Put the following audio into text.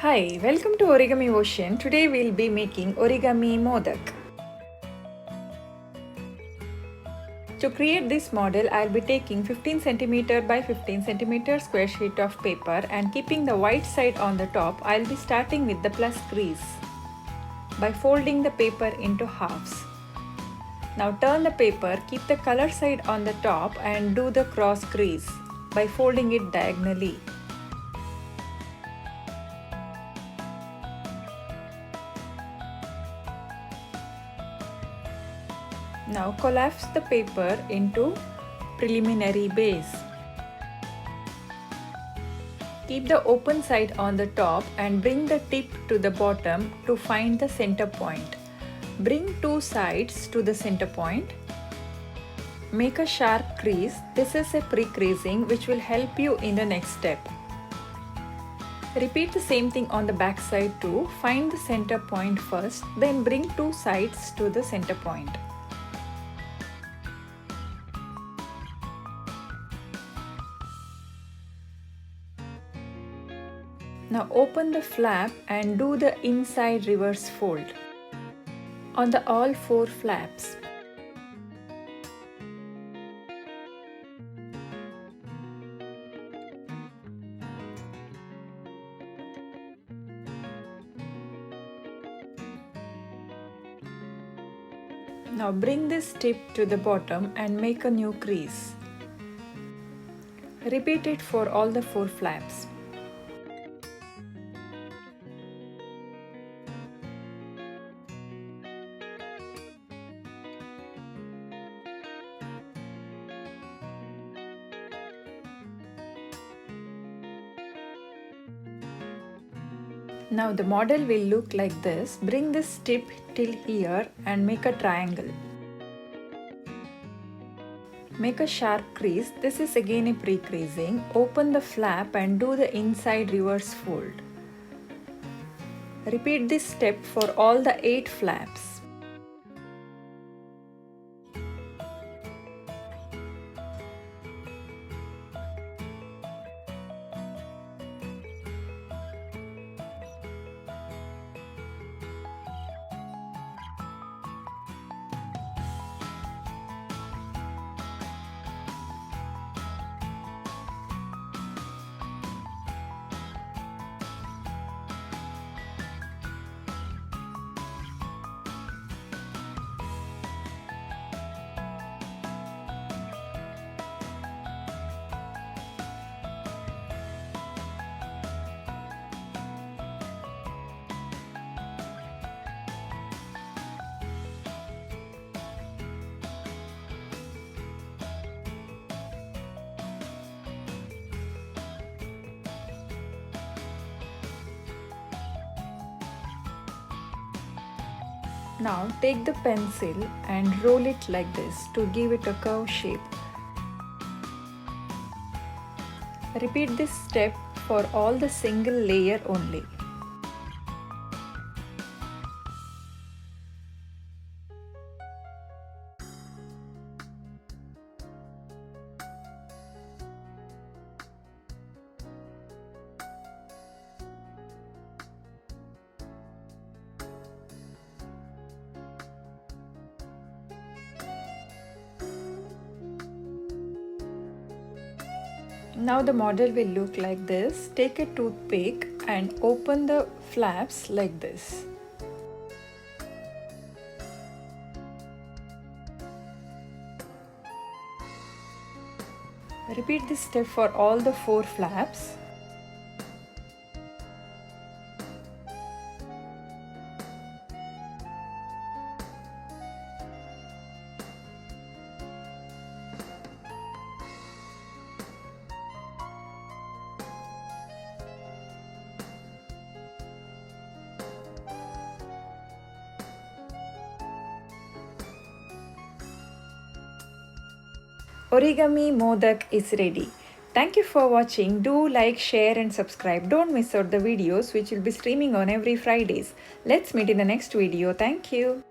Hi, welcome to Origami Ocean. Today we'll be making Origami Modak. To create this model, I'll be taking 15 cm by 15 cm square sheet of paper and keeping the white side on the top. I'll be starting with the plus crease by folding the paper into halves. Now turn the paper, keep the color side on the top and do the cross crease by folding it diagonally. Now collapse the paper into preliminary base. Keep the open side on the top and bring the tip to the bottom to find the center point. Bring two sides to the center point. Make a sharp crease. This is a pre-creasing which will help you in the next step. Repeat the same thing on the back side too. Find the center point first, then bring two sides to the center point. Now open the flap and do the inside reverse fold on the all four flaps. Now bring this tip to the bottom and make a new crease. Repeat it for all the four flaps. Now the model will look like this. Bring this tip till here and make a triangle. Make a sharp crease. This is again a pre-creasing. Open the flap and do the inside reverse fold. Repeat this step for all the 8 flaps. Now take the pencil and roll it like this to give it a curve shape. Repeat this step for all the single layer only. Now the model will look like this. Take a toothpick and open the flaps like this. Repeat this step for all the 4 flaps. Origami Modak is ready. Thank you for watching. Do like, share and subscribe. Don't miss out the videos which will be streaming on every Fridays. Let's meet in the next video. Thank you.